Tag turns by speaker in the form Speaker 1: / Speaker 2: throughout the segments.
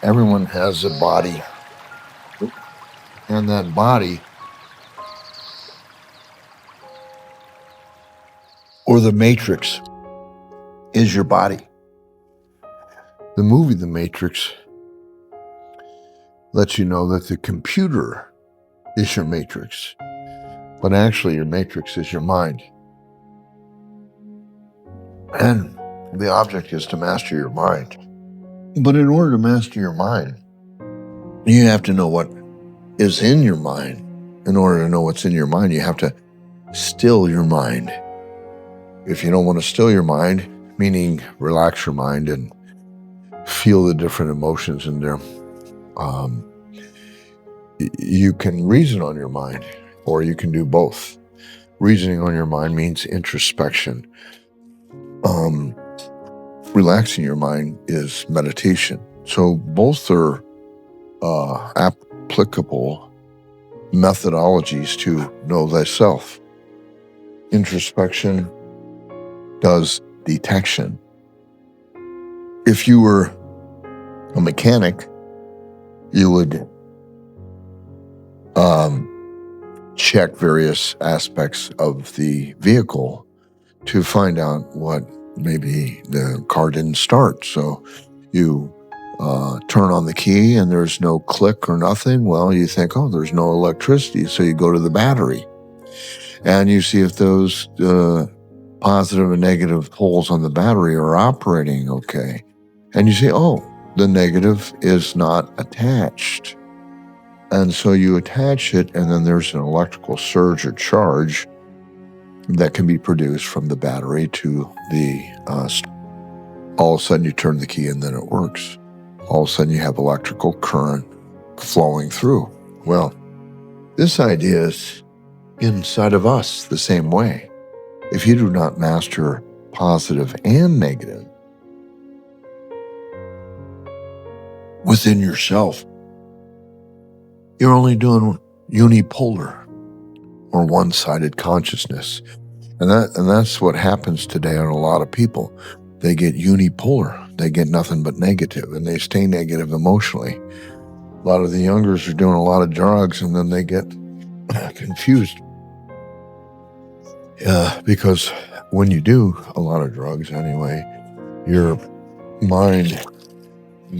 Speaker 1: Everyone has a body, and that body, or the matrix, is your body. The movie The Matrix lets you know that the computer is your matrix, but actually your matrix is your mind. And the object is to master your mind. But in order to master your mind, you have to know what is in your mind. In order to know what's in your mind, you have to still your mind. If you don't want to still your mind, meaning relax your mind and feel the different emotions in there, you can reason on your mind, or you can do both. Reasoning on your mind means introspection. Relaxing your mind is meditation. So both are applicable methodologies to know thyself. Introspection does detection. If you were a mechanic, you would check various aspects of the vehicle to find out what maybe the car didn't start. So you turn on the key and there's no click or nothing. Well, you think, oh, there's no electricity. So you go to the battery and you see if those positive and negative poles on the battery are operating okay. And you say, oh, the negative is not attached. And so you attach it, and then there's an electrical surge or charge that can be produced from the battery to the all of a sudden you turn the key and then it works. All of a sudden you have electrical current flowing through. Well, this idea is inside of us the same way. If you do not master positive and negative within yourself, you're only doing unipolar or one-sided consciousness. And that's what happens today on a lot of people. They get unipolar. They get nothing but negative, and they stay negative emotionally. A lot of the youngers are doing a lot of drugs, and then they get confused. Because when you do a lot of drugs anyway, your mind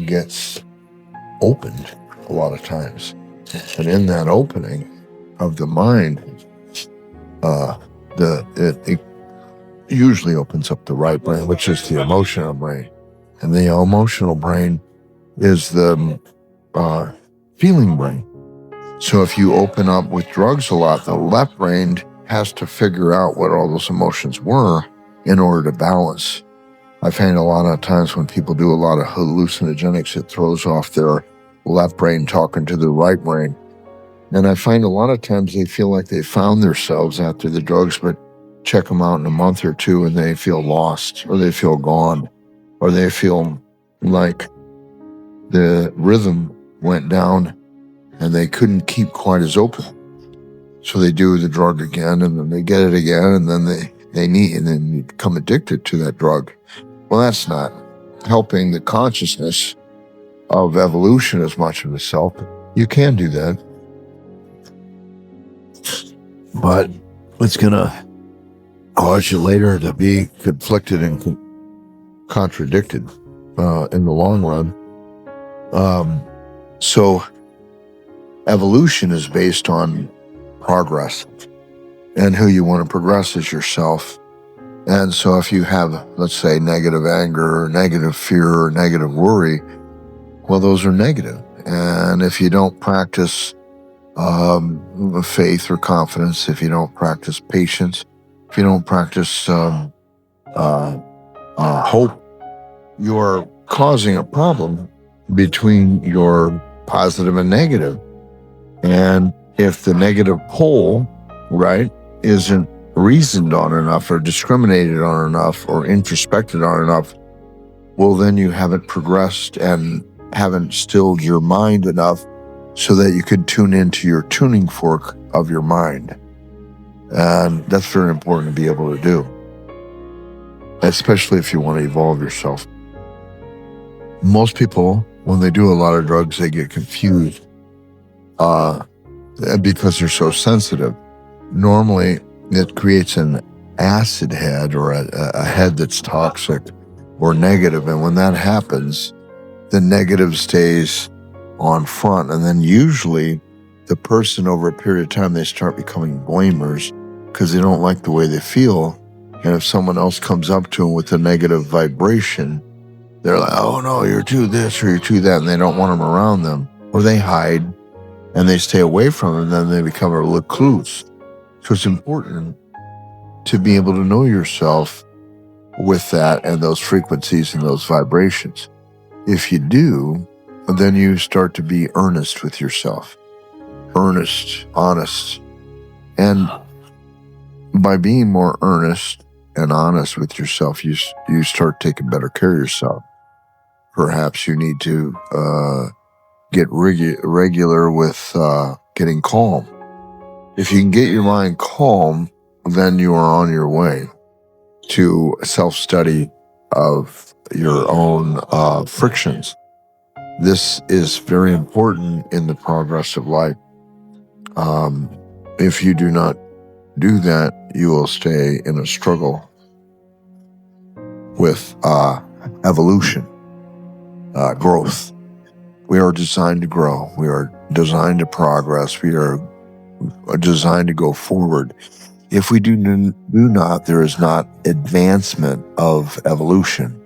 Speaker 1: gets opened a lot of times. And in that opening of the mind, it usually opens up the right brain, which is the emotional brain. And the emotional brain is the feeling brain. So if you open up with drugs a lot, the left brain has to figure out what all those emotions were in order to balance. I find a lot of times when people do a lot of hallucinogenics, it throws off their left brain talking to the right brain. And I find a lot of times they feel like they found themselves after the drugs, but check them out in a month or two and they feel lost, or they feel gone, or they feel like the rhythm went down and they couldn't keep quite as open. So they do the drug again, and then they get it again, and then they become addicted to that drug. Well, that's not helping the consciousness of evolution as much of the self. You can do that, but it's going to cause you later to be conflicted and contradicted in the long run. So evolution is based on progress, and who you want to progress is yourself. And so if you have, let's say, negative anger, or negative fear, or negative worry, well, those are negative. And if you don't practice faith or confidence, if you don't practice patience, if you don't practice hope, you are causing a problem between your positive and negative. And if the negative pole, right, isn't reasoned on enough, or discriminated on enough, or introspected on enough, well, then you haven't progressed and haven't stilled your mind enough so that you could tune into your tuning fork of your mind. And that's very important to be able to do, especially if you want to evolve yourself. Most people when they do a lot of drugs, they get confused because they're so sensitive. Normally, it creates an acid head or a head that's toxic or negative. And when that happens, the negative stays on front. And then usually the person over a period of time, they start becoming blamers because they don't like the way they feel. And if someone else comes up to them with a negative vibration, they're like, oh no, you're too this or you're too that. And they don't want them around them, or they hide and they stay away from them. And then they become a recluse. So it's important to be able to know yourself with that and those frequencies and those vibrations. If you do, then you start to be earnest with yourself. Earnest, honest. And by being more earnest and honest with yourself, you start taking better care of yourself. Perhaps you need to get regular with getting calm. If you can get your mind calm, then you are on your way to self-study of your own frictions. This is very important in the progress of life. If you do not do that, you will stay in a struggle with evolution, growth. We are designed to grow. We are designed to progress. We are designed to go forward. If we do not, there is not advancement of evolution.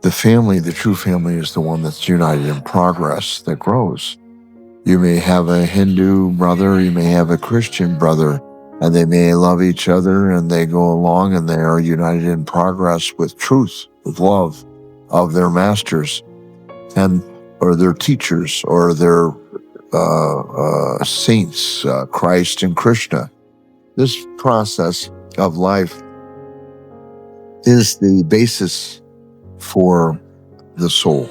Speaker 1: The family, the true family, is the one that's united in progress, that grows. You may have a Hindu brother, you may have a Christian brother, and they may love each other and they go along and they are united in progress with truth, with love of their masters or their teachers or their saints, Christ and Krishna. This process of life is the basis for the soul.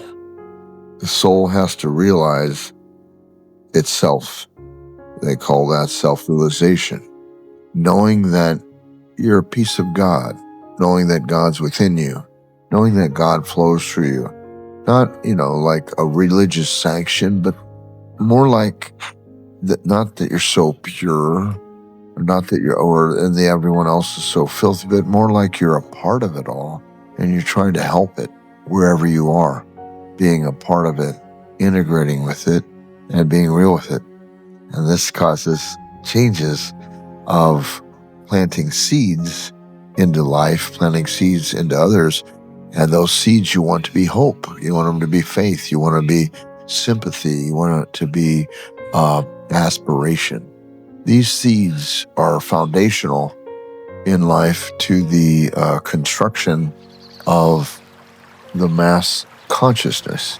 Speaker 1: The soul has to realize itself. They call that self-realization. Knowing that you're a piece of God, knowing that God's within you, knowing that God flows through you. Not, like a religious sanction, but more like that, not that you're so pure, not that and everyone else is so filthy, but more like you're a part of it all and you're trying to help it wherever you are, being a part of it, integrating with it, and being real with it. And this causes changes of planting seeds into life, planting seeds into others. And those seeds, you want to be hope. You want them to be faith. You want to be sympathy. You want it to be aspiration. These seeds are foundational in life to the construction of the mass consciousness.